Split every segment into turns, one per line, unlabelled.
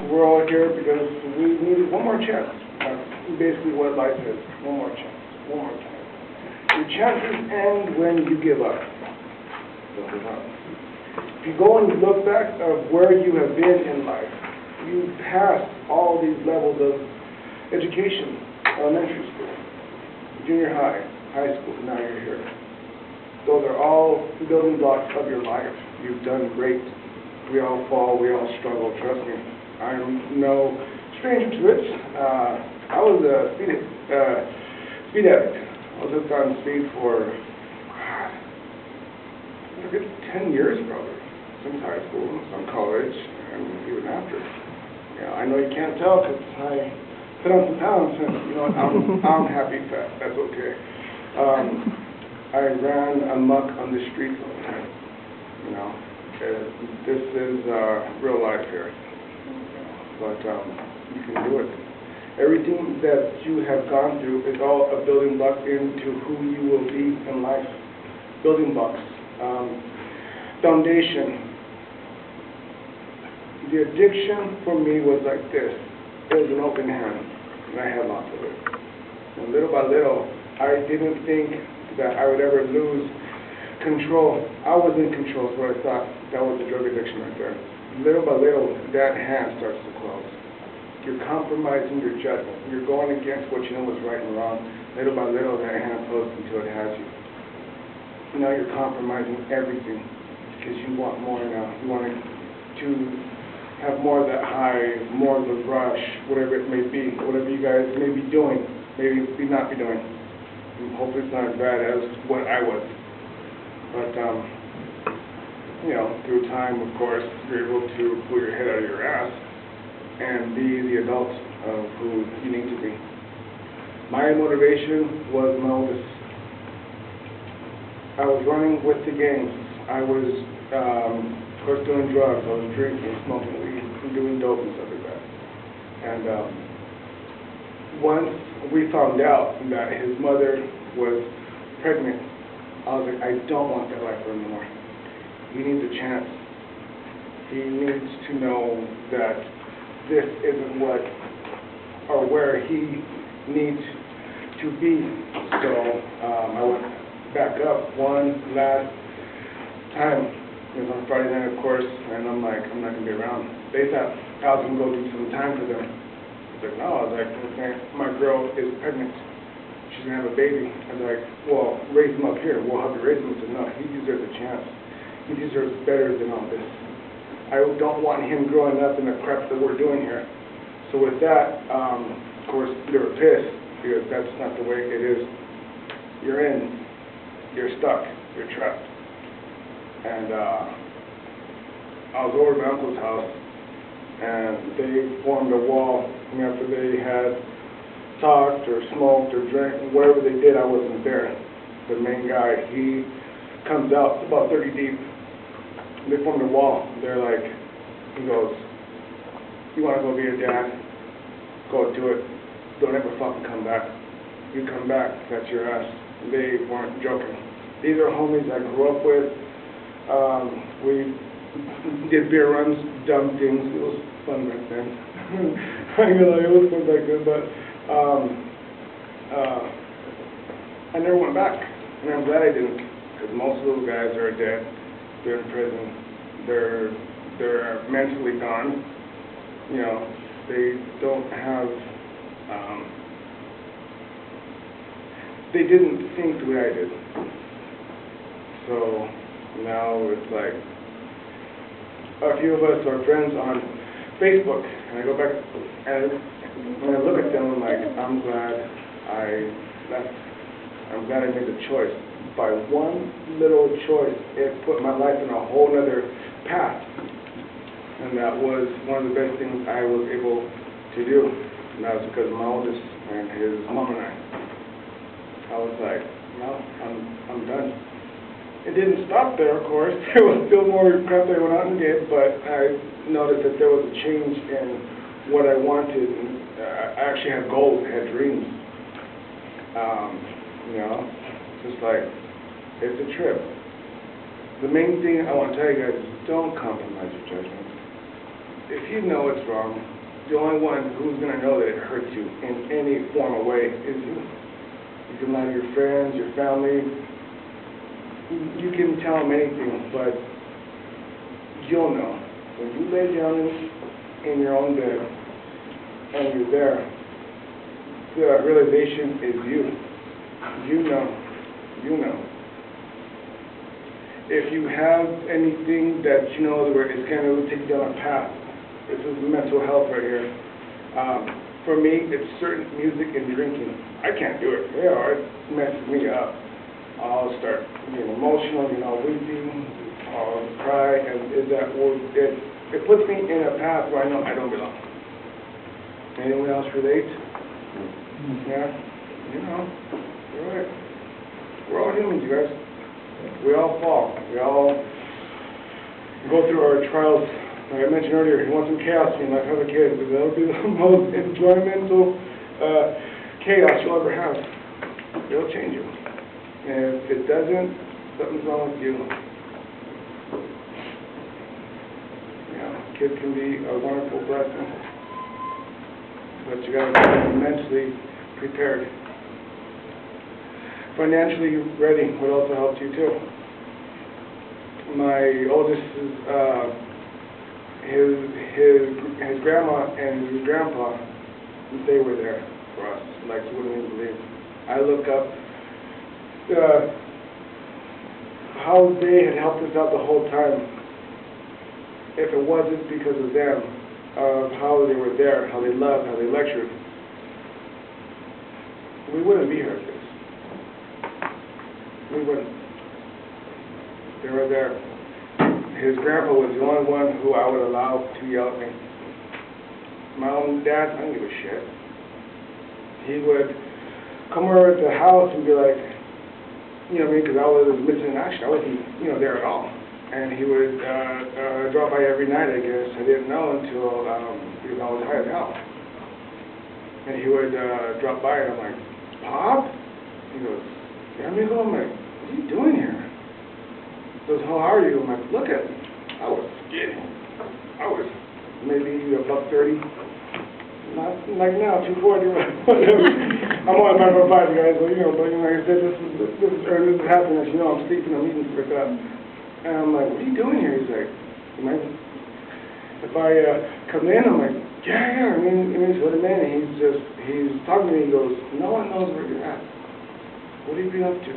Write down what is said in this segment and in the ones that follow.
we're all here because we needed one more chance. Basically what life is, one more chance, one more chance. Your chances end when you give up. Don't give up. If you go and look back of where you have been in life, you've passed all these levels of education, elementary school, junior high, high school, now you're here. Those are all building blocks of your life. You've done great. We all fall, we all struggle, trust me. I'm no stranger to it. I was a speed addict. I was hooked on speed for, a good 10 years probably, since high school, some college, and even after. I know you can't tell because I put on some pounds, and I'm happy fat, that's okay. I ran amok on the streets all the time, this is real life here, but you can do it. Everything that you have gone through is all a building block into who you will be in life. Building blocks, foundation. The addiction for me was like this. It was an open hand, and I had lots of it. And little by little, I didn't think that I would ever lose control. I was in control, is what I thought. That was the drug addiction right there. Little by little, that hand starts to close. You're compromising your judgment. You're going against what you know is right and wrong. Little by little, that hand closes until it has you. Now you're compromising everything because you want more now. You want to have more of that high, more of the rush, whatever it may be, whatever you guys may be doing, maybe not be doing. And hopefully it's not as bad as what I was. But, through time, of course, you're able to pull your head out of your ass and be the adult of who you need to be. My motivation was my oldest. I was running with the gangs. I was, of course, doing drugs. I was drinking, smoking weed, and doing dope and stuff like that. And once we found out that his mother was pregnant, I was like, I don't want that life for him anymore. He needs a chance. He needs to know that this isn't what or where he needs to be. So I went back up one last time. It was on Friday night, of course, and I'm like, I'm not going to be around. They thought I was going to go do some time for them. I was like, no. I was like, okay, my girl is pregnant. She's going to have a baby. I was like, well, raise him up here. We'll help you raise him. I said, no, he deserves a chance. He deserves better than all this. I don't want him growing up in the crap that we're doing here. So with that, of course, they were pissed because that's not the way it is. You're in, you're stuck, you're trapped. And I was over at my uncle's house, and they formed a wall. After they had talked or smoked or drank, whatever they did, I wasn't there. The main guy, he comes out about 30 deep. They formed a wall. They're like, he goes, you want to go be a dad? Go do it. Don't ever fucking come back. You come back, that's your ass. They weren't joking. These are homies I grew up with. We did beer runs, dumb things. It was fun back then. It was fun back then, but I never went back. And I'm glad I didn't, because most of those guys are dead. They're in prison. They're mentally gone. They don't have. They didn't think the way I did. So now it's like a few of us are friends on Facebook, and I go back and when I look at them, I'm like, I'm glad I left. I'm glad I made the choice. By one little choice, it put my life in a whole other path. And that was one of the best things I was able to do. And that was because of my oldest and his mom and I was like, no, I'm done. It didn't stop there, of course. There was still more crap that I went out and did, but I noticed that there was a change in what I wanted. And I actually had goals, I had dreams. Just like, it's a trip. The main thing I want to tell you guys is don't compromise your judgment. if you know it's wrong, the only one who's going to know that it hurts you in any form or way is you. You can lie to your friends, your family. You can tell them anything, but you'll know. When you lay down in your own bed and you're there, the realization is you. You know. You know. If you have anything that you know where it's going to take you down a path, this is mental health right here. For me, it's certain music and drinking. I can't do it. It messes me up. I'll start getting emotional, weeping, I'll cry, and it puts me in a path where I know I don't belong. Anyone else relate? Yeah? You're right. We're all humans, you guys. We all fall. We all go through our trials. Like I mentioned earlier, you want some chaos in your life, have a kid, because that'll be the most enjoymental chaos you'll ever have. It'll change you. And if it doesn't, something's wrong with you. Kids can be a wonderful blessing, but you gotta be mentally prepared. Financially ready would also help you too. My oldest is his grandma and his grandpa, they were there for us, like you wouldn't even believe. I look up how they had helped us out the whole time. If it wasn't because of them, of how they were there, how they loved, how they lectured, we wouldn't be here. We wouldn't. They were there. His grandpa was the only one who I would allow to yell at me. My own dad, I don't give a shit. He would come over to the house and be like, because I was missing in action. I wasn't, there at all. And he would drop by every night, I guess. I didn't know until because I was high as hell. And he would drop by, and I'm like, Pop? He goes, yeah, amigo. I'm like, what are you doing here? He goes, how are you? I'm like, look at me. I was skinny. I was maybe about 30. Not like now, 240, whatever. I'm only 5'5", guys, but like I said, this is happiness. I'm sleeping, I'm eating for stuff. And I'm like, what are you doing here? He's like, if I come in, I'm like, yeah, I mean, what a man. He's talking to me, he goes, no one knows where you're at. What have you been up to?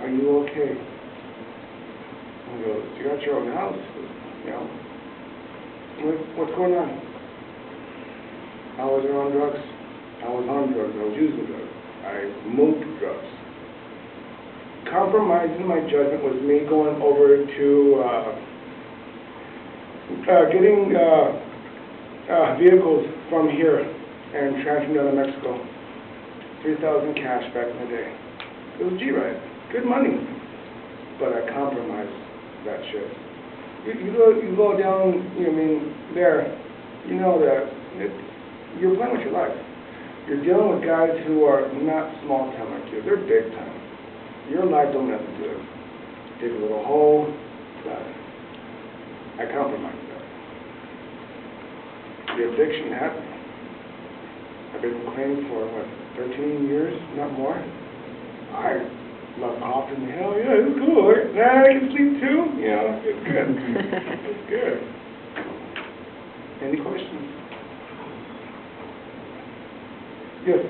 Are you okay? He goes, you got your own house? What's going on? I was on drugs. I was on drugs. I was using drugs. I moved drugs. Compromising my judgment was me going over to getting vehicles from here and transferring down to Mexico. 3,000 cash back in the day. It was G-Ride. Good money. But I compromised that shit. You go down, there, that you're playing with your life. You're dealing with guys who are not small time like you. They're big time. Your life don't have to do it. Dig a little hole, got it. I compromised that. The addiction happened. I've been clean for, 13 years, not more. I love coughing. Hell yeah, it's cool. Nah, I can sleep too. It's good. It's good. Any questions? Yes.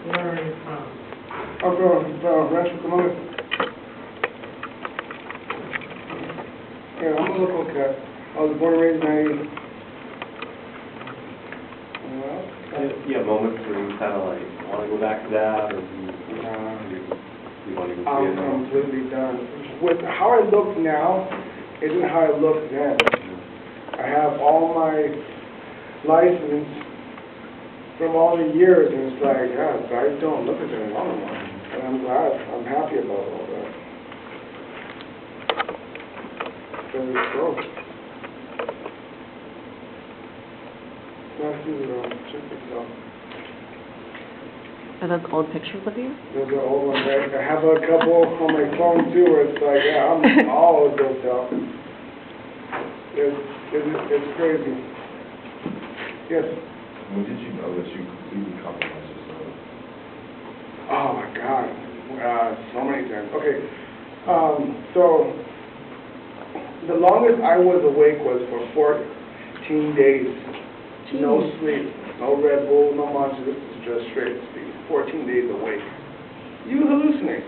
Where are you from?
I'm from Rancho Colombia. Yeah, I'm a local cat. I was born and raised in 90.
You have moments where you kind of want to go back to that, or you want to go
I'm completely done. With how I look now isn't how I looked then. I have all my license from all the years, and it's like, I don't look at them anymore. And I'm glad. I'm happy about all that. There we go. Check this out.
Are those old pictures of you?
Those are old ones. I have a couple on my phone too where it's like, I'm all built out. It's crazy. Yes.
When did you know that you completely compromised yourself?
Oh my God, so many times. Okay, so the longest I was awake was for 14 days. No sleep, no Red Bull, no Monster. This is just straight sleep. 14 days awake. You hallucinate.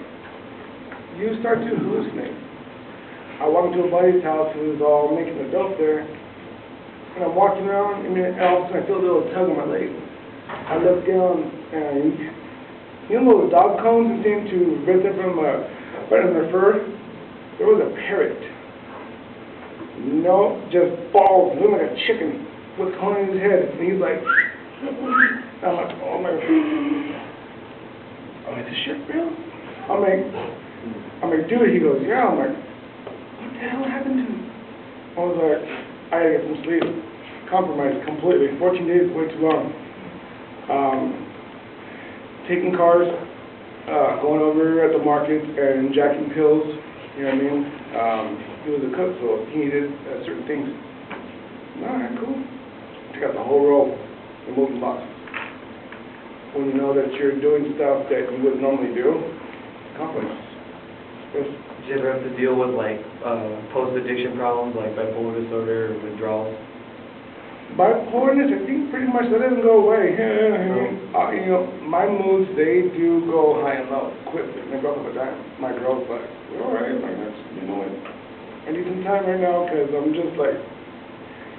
You start to hallucinate. I walk into a buddy's house who's all making a dope there, and I'm walking around, and then all of a sudden I feel a little tug on my leg. I look down, and you know those dog cones that seem to visit from right in their fur? There was a parrot. No, just balls, looking like a chicken with a cone in his head, and he's like, I'm like, oh my God. I'm like, this shit real? I'm like, dude, he goes, yeah. I'm like, what the hell happened to me? I was like, I gotta get some sleep. Compromised completely. 14 days is way too long. Taking cars, going over at the market and jacking pills, you know what I mean? He was a cook, so he needed certain things. All right, cool. Took out the whole roll and moving boxes. When you know that you're doing stuff that you wouldn't normally do, compromise. Yes.
Did you ever have to deal with like post-addiction problems like bipolar disorder or withdrawals?
Bipolarness, I think pretty much that doesn't go away. You know, my moods, they do go high and low quickly. They go up a dime. My girl's like, you're all right, like, that's, you know what? I need some time right now because I'm just like,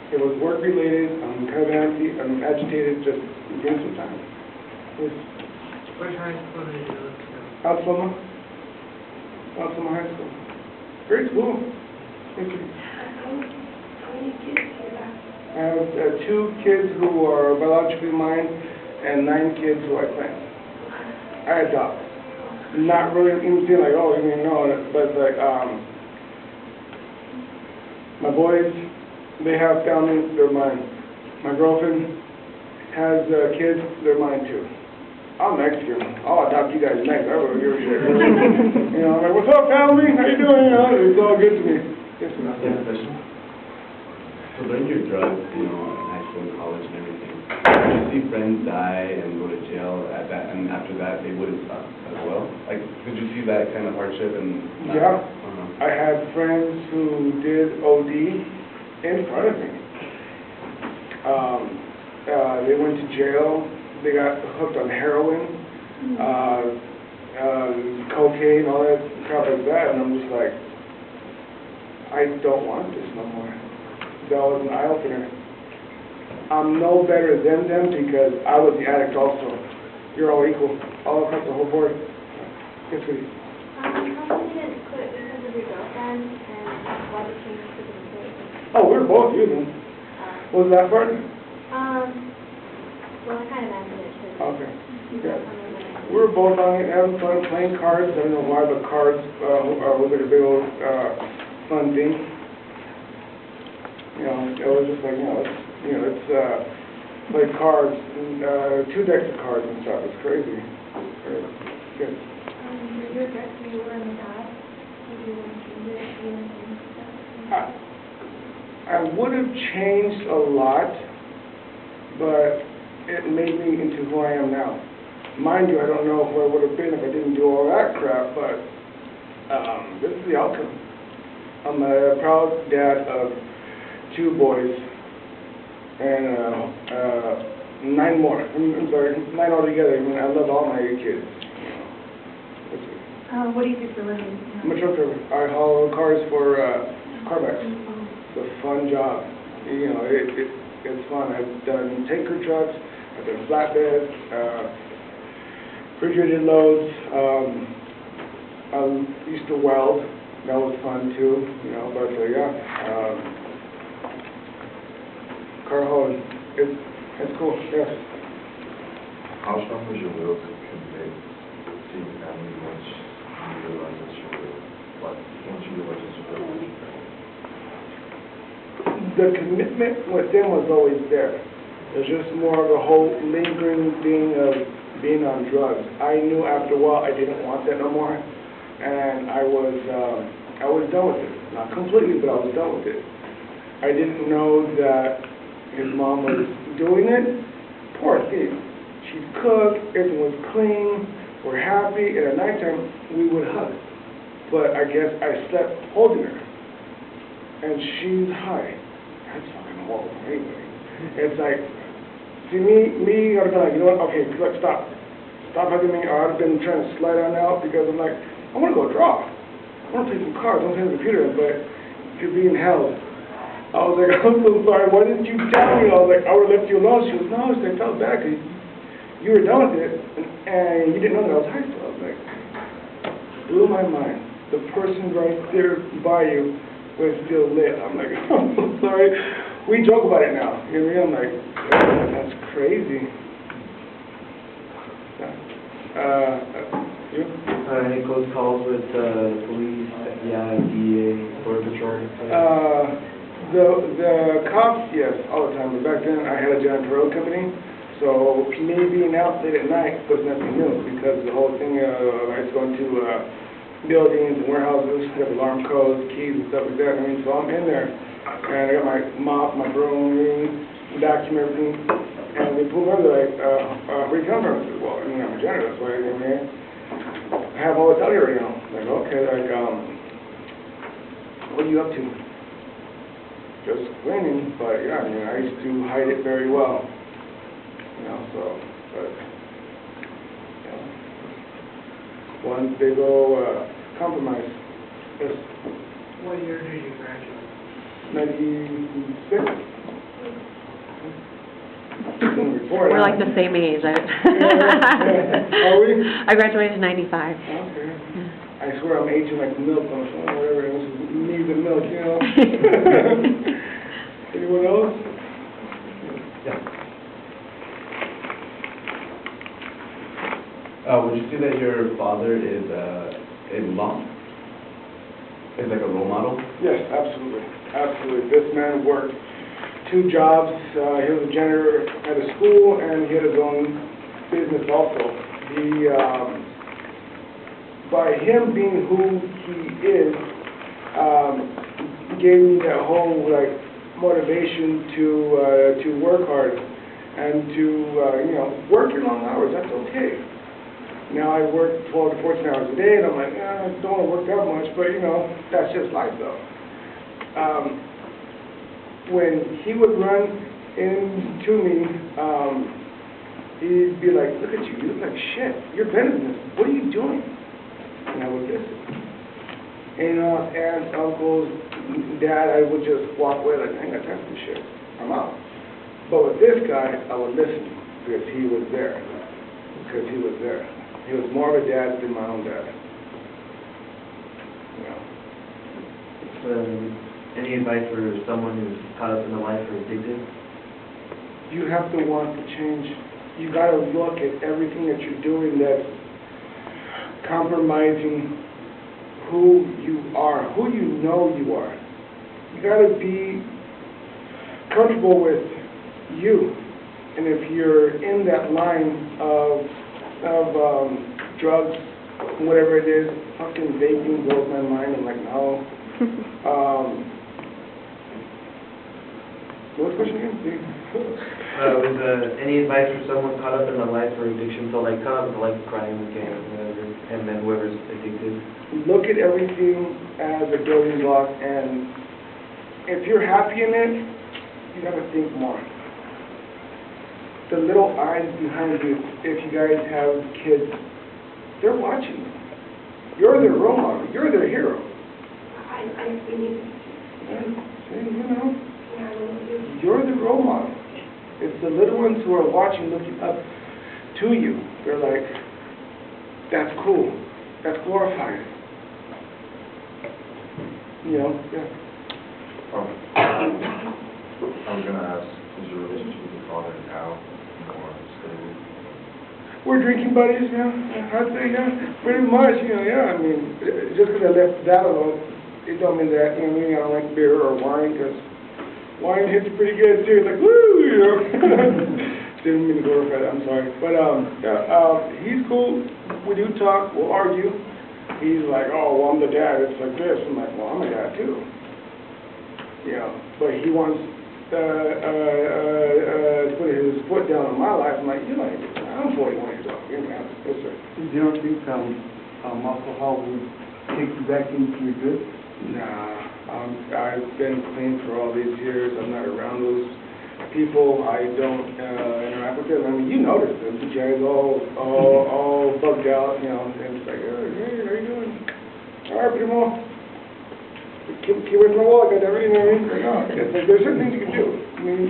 it was work related, I'm kind of antsy, I'm agitated, just give me some time. Yes.
What high school did you go to?
Alsoma High School. Great school. Thank you.
How many kids do you have?
I have 2 kids who are biologically mine and 9 kids who I plant. I adopt. Not really even feeling like, oh, you know, but like, my boys, they have families, they're mine. My girlfriend has kids, they're mine too. I'm Mexican. I'll adopt you guys next. I don't give a shit. You know, I'm like, what's up, family? How you doing? You know, it's all good to me. Yes, sir.
So during your drugs, you know, in high school and college and everything, did you see friends die and go to jail at that, and after that they wouldn't stop as well? Like, did you see that kind of hardship and?
Yeah. I had friends who did OD in front of me. They went to jail. They got hooked on heroin, cocaine, all that crap like that, and I'm just like, I don't want this no more. That was an eye-opener. I'm no better than them because I was the addict also. You're all equal, all across the whole board. Yes, please.
How come you didn't quit because of your girlfriend, and why did you change to the music?
Oh, we were both using. What was that part?
Well, I kind of answered it too.
Okay. Yeah. We were both on it, having fun, playing cards. I don't know why, but cards was like a big old fun thing. You know, it was just like, let's play cards, and 2 decks of cards and stuff. It's crazy. Good.
Did you regret that you were in the past? Did you want to change it? Do you want to change stuff?
I would have changed a lot, but it made me into who I am now. Mind you, I don't know who I would have been if I didn't do all that crap, but this is the outcome. I'm a proud dad of 2 boys and 9 more. I'm sorry, 9 altogether. I mean, I love all my kids.
What do you do for a living?
I'm a truck driver. I haul cars for Carbacks. It's a fun job. You know, it's fun. I've done tanker trucks, I've done flatbeds, refrigerated loads. I used to weld. That was fun too, you know, but yeah. Car hauling, it's cool, yes.
How strong was your will to commit to your family once you realized that you were, once you realized that you were with your family?
The commitment with them was always there. It was just more of a whole lingering thing of being on drugs. I knew after a while I didn't want that no more, and I was done with it. Not completely, but I was done with it. I didn't know that his mom was doing it. Poor thing. She'd cook, everything was clean, we're happy, and at nighttime, we would hug. But I guess I slept holding her, and she's high. That's fucking horrible anyway. It's like, see me, I'd have been like, you know what, okay, look, stop. Stop hugging me, or I'd have been trying to slide on out, because I'm like, I want to go draw. I want to play some cards, I want to play the computer, but you're being held. I was like, I'm so sorry, why didn't you tell me? I was like, I would have left you alone. She goes, no, I felt bad because you were done with it, and you didn't know that I was high school. I was like, blew my mind. The person right there by you was still lit. I'm like, I'm so sorry. We joke about it now. You know what I mean? I'm like, that's crazy. You?
Any close calls with police, FBI, DEA, Border Patrol?
The cops, yes, all the time. But back then, I had a janitorial company, so me being out late at night was nothing new because the whole thing, I was going to buildings and warehouses, have alarm codes, keys, and stuff like that. I mean, so I'm in there, and I got my mop, my broom, vacuum, everything, and they pull over, they're like, where you come from? I said, well, I mean, I'm a janitor, that's why I came here. I have all the tell you right now. Like, okay, like, what are you up to? Just cleaning, but yeah, I mean, I used to hide it very well, you know, so, but, you know, one big old compromise. Yes.
What year did you graduate?
96?
We're like the same age.
Yeah. Are we?
I graduated in 95.
Okay. I swear I'm aging like milk on the phone, whatever, it needs the milk, you know? Anyone else?
Yeah. Would you say that your father is in law? Is like a role model?
Yes, absolutely. Absolutely. This man worked 2 jobs. He was a janitor at a school, and he had his own business also. By him being who he is, gave me that whole like motivation to work hard and to you know, work your long hours. That's okay. Now I work 12 to 14 hours a day, and I'm like, I don't want to work that much, but you know, that's just life though. When he would run into me, he'd be like, look at you, you look like shit. You're better than this. What are you doing? And I would listen. And you know, aunts, uncles, dad, I would just walk away like, I ain't got time for this shit. I'm out. But with this guy, I would listen because he was there. Because he was there. He was more of a dad than my own dad. You know.
Any advice for someone who's caught up in the life or addicted?
You have to want to change. You got to look at everything that you're doing that's compromising who you are, who you know you are. You got to be comfortable with you. And if you're in that line of drugs, whatever it is, fucking vaping blows my mind. I'm like, no. What's the question again?
Any advice for someone caught up in the life or addiction? So like caught up in the life of crime, gang, whatever, and then whoever's addicted.
Look at everything as a building block, and if you're happy in it, you gotta think more. The little eyes behind you, if you guys have kids, they're watching you. You're their role model. You're their hero.
I believe.
Yeah, see, you know. You're the role model. It's the little ones who are watching, looking up to you. They're like, that's cool. That's glorified. You know, yeah.
I was going to ask, is your relationship with your father now more stable?
We're drinking buddies, yeah. I'd say, yeah, pretty much, you know, yeah. I mean, just because I left that alone, it don't mean that, you know, I don't like beer or wine, because wine hits pretty good too. It's like, woo, you know. Didn't mean to glorify that, I'm sorry. But, he's cool. We do talk, we'll argue. He's like, oh, well, I'm the dad. It's like this. I'm like, well, I'm a dad too. you know, but he wants, to put his foot down on my life. I'm like, you know, I'm 41 years old. You're gonna have this, sir.
You don't think alcohol would take you back into the good?
Nah, I've been clean for all these years. I'm not around those people. I don't interact with them. I mean, you notice them. You guys all bugged out, you know, and it's like, hey, how you doing? All right, primo. Keep away from the wall, I got that, you know what I mean? Like, no, it's like, there's certain things you can do. I mean,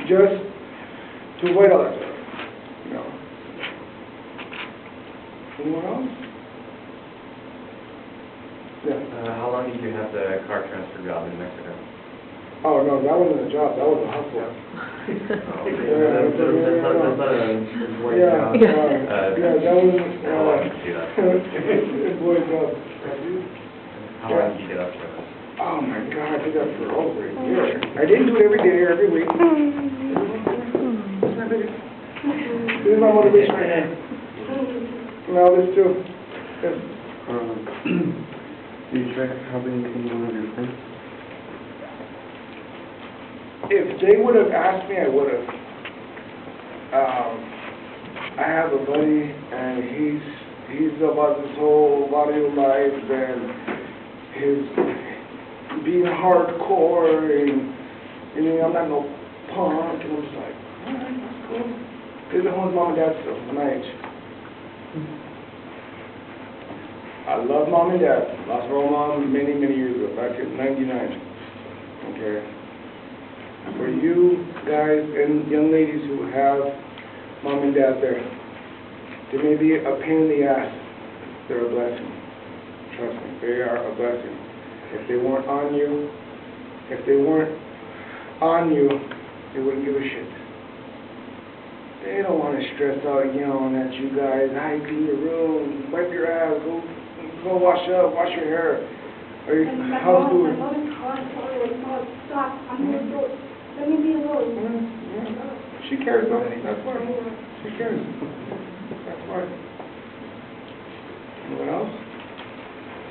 just to avoid all that stuff, you know. Anyone else? Yeah.
How long did you have the car transfer job in Mexico?
Oh, no, that wasn't a job, that was a hustle.
That's not a employee job.
That was,
How long did you do that?
employee job.
How long did you get up to?
Oh, my God, I did that for over a year. I didn't do it every day or every week. What's that, baby? This is my motivation right now. No, this too. Yes.
Do you try helping one of your friends?
If they would have asked me, I would have. I have a buddy, and he's about this whole body of life and his being hardcore, and I'm not no punk, and I'm just like, all right, that's cool. He's at home with mom and dad still, at my age. I love mom and dad. Lost my own mom many, many years ago, back in '99. Okay. For you guys and young ladies who have mom and dad there, they may be a pain in the ass. They're a blessing. Trust me, they are a blessing. If they weren't on you, they wouldn't give a shit. They don't want to stress out yelling at you guys. Hi, clean your room, wipe your ass, go wash up, wash your hair. Are you, how's
My
it?
mom is calling, stop, I'm going to go, let me be alone.
Yeah. She cares though, that's why. She cares. That's why. Anyone else?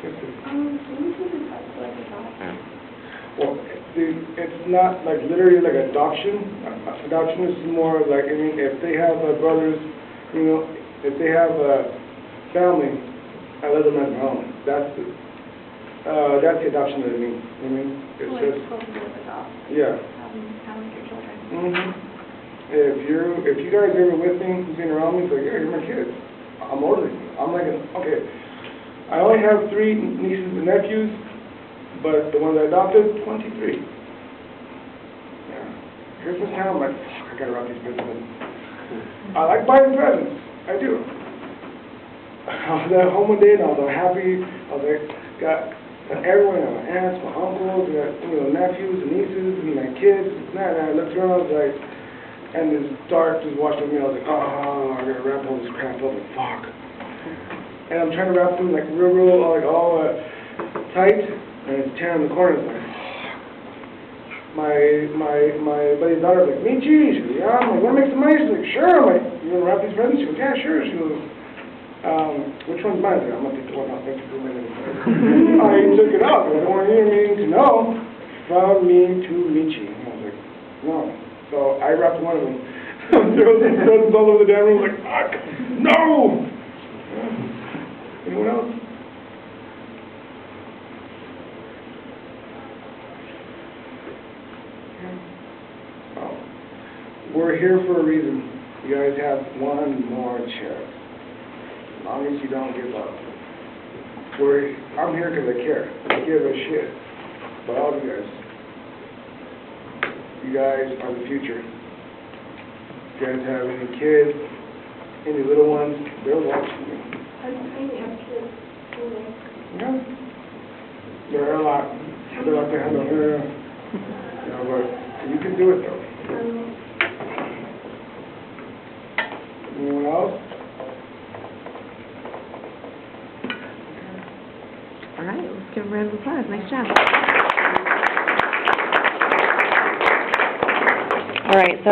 Yes, sir.
Can you please advise like adoption?
Well, it's not like literally like adoption. Adoption is more like, I mean, if they have brothers, you know, if they have a family, I let them as my own. That's the adoption that I mean. I mean, it's
Like,
just,
supposed to adopt,
yeah.
having your children.
If you guys ever with me, being around me, it's like, yeah, you're my kid. I'm older than you. I'm like, okay, I only have 3 nieces and nephews, but the ones I adopted, 23. Yeah. Christmas time, I'm like, fuck, I gotta wrap these presents. I like buying presents. I do. I was at home one day and I was all happy. I was like, got everyone, my aunts, my uncles, got, nephews and nieces and my kids. And I looked around, I was like, and this dark just washed over me. I was like, oh, I gotta wrap all this crap up. Like, fuck. And I'm trying to wrap them like real, like all tight, and it's tearing the corners. Like, my buddy's daughter was like, Michi, she goes, yeah. I'm like, wanna make some money? She's like, sure. I'm like, you wanna wrap these presents? She goes, yeah, sure. She goes, which one's mine? I'm gonna take the one out. Thank you for letting me know. I took it out. I don't want anyone to know. From me to Michi. And I was like, no. So I wrapped one of them. There was some presents all over the damn room. Like, fuck, no. Anyone else? Oh. We're here for a reason. You guys have one more chance. As long as you don't give up. I'm here because I care. I give a shit about all of you guys. You guys are the future. If you guys have any kids, any little ones, they're watching you.
I have kids.
Yeah. There are a lot. They're out there, but you can do it though. Anyone else?
All right, let's give a round of applause. Nice job. All right, so